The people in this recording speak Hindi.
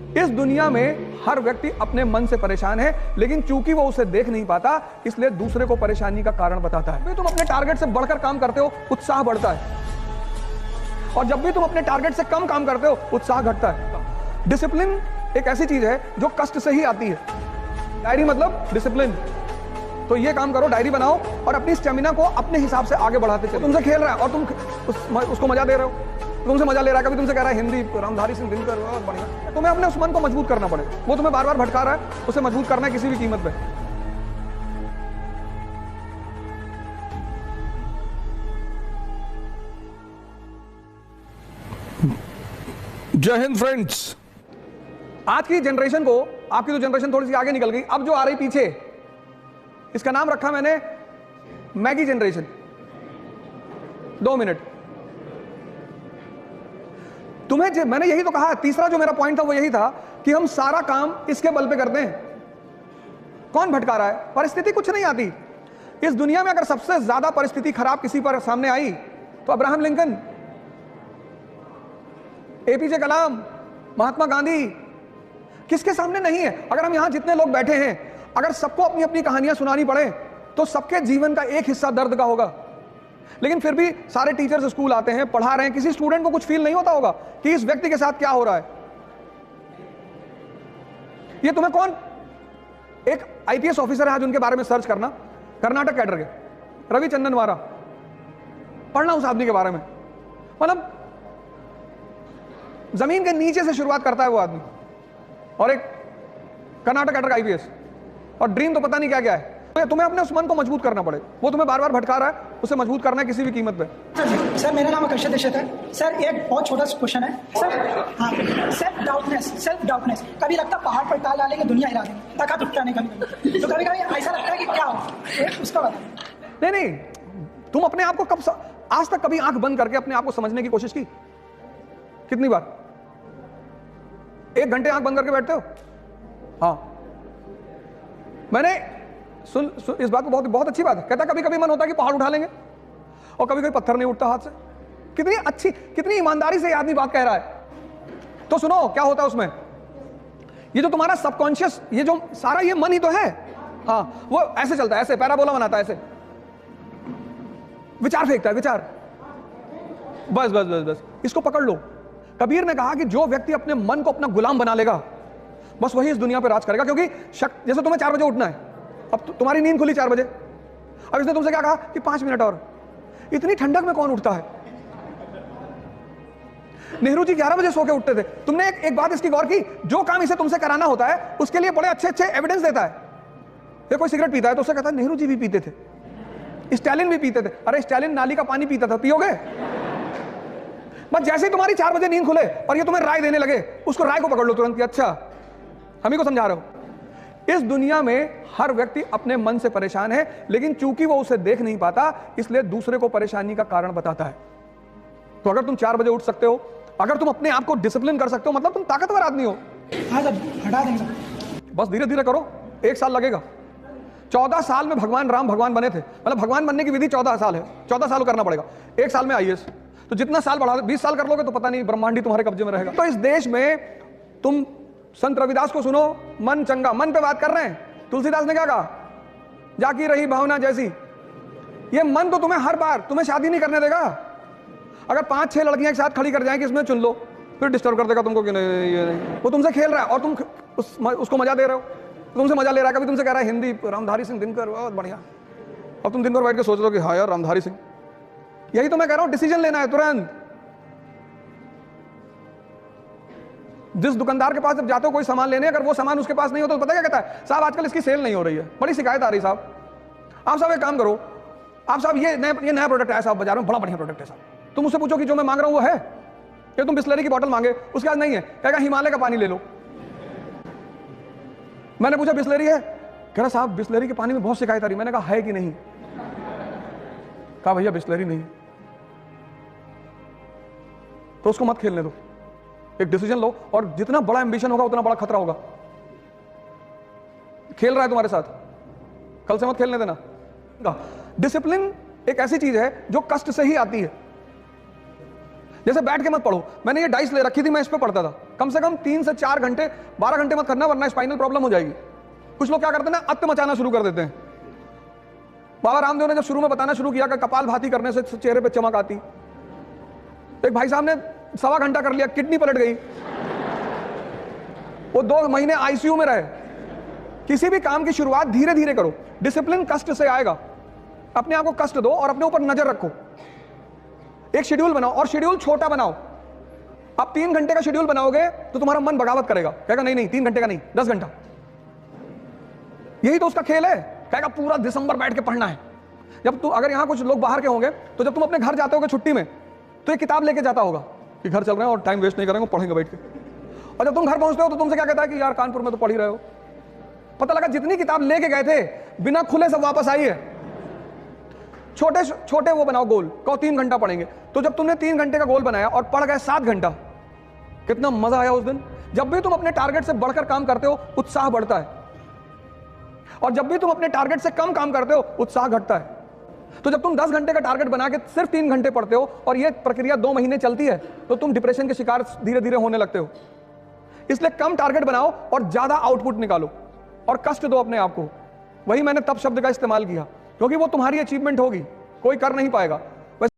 इस दुनिया में हर व्यक्ति अपने मन से परेशान है, लेकिन चूंकि वो उसे देख नहीं पाता इसलिए दूसरे को परेशानी का कारण बताता है। तुम अपने टारगेट से बढ़कर काम करते हो, उत्साह बढ़ता है, और जब भी तुम अपने टारगेट से कम काम करते हो, उत्साह घटता है। डिसिप्लिन एक ऐसी चीज है जो कष्ट से ही आती है। डायरी मतलब डिसिप्लिन। तो ये काम करो, डायरी बनाओ और अपनी स्टेमिना को अपने हिसाब से आगे बढ़ाते चलो। तुमसे खेल रहा है और तुम उसको मजा दे रहे हो, तुमसे मजा ले रहा है, कभी तुमसे कह रहा है हिंदी रामधारी सिंह दिनकर बहुत बढ़िया। तुम्हें अपने उस मन को मजबूत करना पड़ेगा। वो तुम्हें बार बार भटका रहा है, उसे मजबूत करना है किसी भी कीमत पे। जय हिंद फ्रेंड्स। आज की जनरेशन को, आपकी तो जनरेशन थोड़ी सी आगे निकल गई, अब जो आ रही पीछे, इसका नाम रखा मैंने मैगी जनरेशन। 2 मिनट। तुम्हें मैंने यही तो कहा, तीसरा जो मेरा पॉइंट था वो यही था कि हम सारा काम इसके बल पे करते हैं। कौन भटका रहा है? परिस्थिति कुछ नहीं आती इस दुनिया में। अगर सबसे ज्यादा परिस्थिति खराब किसी पर सामने आई तो अब्राहम लिंकन, एपीजे कलाम, महात्मा गांधी, किसके सामने नहीं है? अगर हम यहां जितने लोग बैठे हैं, अगर सबको अपनी अपनी कहानियां सुनानी पड़े तो सबके जीवन का एक हिस्सा दर्द का होगा। लेकिन फिर भी सारे टीचर्स स्कूल आते हैं, पढ़ा रहे हैं, किसी स्टूडेंट को कुछ फील नहीं होता होगा कि इस व्यक्ति के साथ क्या हो रहा है। ये तुम्हें कौन, एक आईपीएस ऑफिसर है आज, उनके बारे में सर्च करना, कर्नाटक कैडर के, रवि चंदनवारा, पढ़ना उस आदमी के बारे में। मतलब जमीन के नीचे से शुरुआत करता है वो आदमी, और एक कर्नाटक कैडर का आईपीएस, और ड्रीम तो पता नहीं क्या क्या है। तुम्हें अपने उस मन को मजबूत करना पड़े। वो तुम्हें बार बार भटका रहा है, उसे मजबूत करना है किसी भी कीमत पे। सर मेरा नाम आकर्षित दीक्षित है। सर एक बहुत छोटा सा क्वेश्चन है सर। हाँ, सेल्फ डाउटनेस कभी लगता है पहाड़ पर टाल डालेंगे दुनिया हिला देंगे, ताकत उठता नहीं कभी, तो कभी कभी ऐसा लगता है कि क्या हो, उसका बता। नहीं, तुम अपने आप को कब, आज तक कभी आंख बंद करके अपने आप को समझने की कोशिश की? कितनी बार? 1 घंटे आंख बंद करके बैठते हो? हाँ, मैंने सुन इस बात को, बहुत अच्छी बात है। कहता कभी कभी मन होता है कि पहाड़ उठा लेंगे, और कभी कभी पत्थर नहीं उठता हाथ से। कितनी अच्छी, कितनी ईमानदारी से आदमी बात कह रहा है। तो सुनो क्या होता है उसमें। ये जो तुम्हारा सबकॉन्शियस, ये जो सारा ये मन ही तो है। हाँ, वो ऐसे चलता है, ऐसे पैराबोला बनाता है, ऐसे विचार फेंकता है, विचार। बस बस बस बस इसको पकड़ लो। कबीर ने कहा कि जो व्यक्ति अपने मन को अपना गुलाम बना लेगा, बस वही इस दुनिया पर राज करेगा। क्योंकि जैसे तुम्हें 4 बजे उठना है, अब तुम्हारी नींद खुली 4 बजे, अब इसने तुमसे क्या कहा कि 5 मिनट और। इतनी ठंडक में कौन उठता है? नेहरू जी 11 बजे सो के उठते थे। तुमने एक बात इसकी गौर की, जो काम इसे तुमसे कराना होता है उसके लिए बड़े अच्छे अच्छे एविडेंस देता है। ये कोई सिगरेट पीता है तो उसे कहता है नेहरू जी भी पीते थे, स्टालिन भी पीते थे। अरे स्टालिन नाली का पानी पीता था, पियोगे? बस जैसे ही तुम्हारी 4 बजे नींद खुले और ये तुम्हें राय देने लगे, उसको राय को पकड़ लो तुरंत कि अच्छा हम ही को समझा रहे हो। इस दुनिया में हर व्यक्ति अपने मन से परेशान है, लेकिन चूंकि वो उसे देख नहीं पाता इसलिए दूसरे को परेशानी का कारण बताता है। तो अगर तुम 4 बजे उठ सकते हो, अगर तुम अपने आप को डिसिप्लिन कर सकते हो, मतलब तुम ताकतवर आदमी हो। हाँ सर, हटा देंगे। बस धीरे धीरे करो, 1 साल लगेगा। 14 साल में भगवान राम भगवान बने थे। मतलब भगवान बनने की विधि 14 साल है, 14 साल करना पड़ेगा। 1 साल में आईएएस, तो जितना साल बढ़ा, 20 साल कर लोगे तो पता नहीं ब्रह्मांडी तुम्हारे कब्जे में रहेगा। तो इस देश में तुम संत रविदास को सुनो, मन चंगा, मन पे बात कर रहे हैं। तुलसीदास ने क्या कहा? जाकी रही भावना जैसी। ये मन तो तुम्हें हर बार, तुम्हें शादी नहीं करने देगा। अगर 5-6 लड़कियां एक साथ खड़ी कर जाएं कि इसमें चुन लो, फिर डिस्टर्ब कर देगा तुमको कि नहीं ये नहीं। वो तुमसे खेल रहा है और तुम उसको मजा दे रहे हो, तुमसे मजा ले रहा है, कभी तुमसे कह रहा है हिंदी रामधारी सिंह दिनकर बहुत बढ़िया, और तुम दिन भर बैठ के सोच रहे हो कि हाँ यार रामधारी सिंह। यही तो मैं कह रहा हूं, डिसीजन लेना है तुरंत। जिस दुकानदार के पास जब जाते हो कोई सामान लेने, अगर वो सामान उसके पास नहीं हो तो पता क्या कहता है? साहब आजकल इसकी सेल नहीं हो रही है, बड़ी शिकायत आ रही साहब। आप साहब एक काम करो, आप साहब ये नया प्रोडक्ट है साहब बाजार में, बड़ा बढ़िया प्रोडक्ट है साहब। तुम उससे पूछो कि जो मैं मांग रहा हूं वो है क्या? तुम बिस्लरी की बोतल मांगे, उसके पास नहीं है, कहेगा हिमालय का पानी ले लो। मैंने पूछा बिस्लरी है? कह रहा साहब बिस्लरी के पानी में बहुत शिकायत आ रही। मैंने कहा है कि नहीं? कहा भैया बिस्लरी नहीं। तो उसको मत खेलने दो, एक डिसीजन लो, और जितना बड़ा एंबिशन होगा उतना बड़ा खतरा होगा। खेल रहा है तुम्हारे साथ, कल से मत खेलने देना। डिसिप्लिन एक ऐसी चीज है जो कष्ट से ही आती है। जैसे बैठ के मत पढ़ो, मैंने ये डाइस ले रखी थी, मैं इस पे पढ़ता था, कम से कम 3 से 4 घंटे, 12 घंटे मत करना वरना स्पाइनल प्रॉब्लम हो जाएगी। कुछ लोग क्या करते हैं ना, अत्त मचाना शुरू कर देते हैं। बाबा रामदेव ने जब शुरू में बताना शुरू किया कि कपाल भाती करने से चेहरे पे चमक आती, एक भाई साहब ने 1.25 घंटा कर लिया, किडनी पलट गई, वो 2 महीने आईसीयू में रहे। किसी भी काम की शुरुआत धीरे धीरे करो, डिसिप्लिन कष्ट से आएगा। अपने आप को कष्ट दो और अपने ऊपर नजर रखो। एक शेड्यूल बनाओ और शेड्यूल छोटा बनाओ। आप 3 घंटे का शेड्यूल बनाओगे तो तुम्हारा मन बगावत करेगा, कहेगा नहीं नहीं 3 घंटे का नहीं 10 घंटा। यही तो उसका खेल है, कहेगा पूरा दिसंबर बैठ के पढ़ना है। जब तू, अगर यहां कुछ लोग बाहर के होंगे तो जब तुम अपने घर जाते होगे छुट्टी में तो एक किताब लेके जाता होगा कि घर चल रहे हैं और टाइम वेस्ट नहीं करेंगे, पढ़ेंगे बैठ के। और जब तुम घर पहुंचते हो तो तुमसे क्या कहता है कि यार कानपुर में तो पढ़ ही रहे हो। पता लगा जितनी किताब लेके गए थे बिना खुले सब वापस आई है। छोटे छोटे वो बनाओ गोल, कहो 3 घंटा पढ़ेंगे। तो जब तुमने 3 घंटे का गोल बनाया और पढ़ गए 7 घंटा, कितना मजा आया उस दिन। जब भी तुम अपने टारगेट से बढ़कर काम करते हो उत्साह बढ़ता है, और जब भी तुम अपने टारगेट से कम काम करते हो उत्साह घटता है। तो जब तुम 10 घंटे का टारगेट बना के सिर्फ 3 घंटे पढ़ते हो और ये प्रक्रिया 2 महीने चलती है तो तुम डिप्रेशन के शिकार धीरे धीरे होने लगते हो। इसलिए कम टारगेट बनाओ और ज्यादा आउटपुट निकालो और कष्ट दो अपने आप को। वही मैंने तब शब्द का इस्तेमाल किया, क्योंकि वो तुम्हारी अचीवमेंट होगी, कोई कर नहीं पाएगा।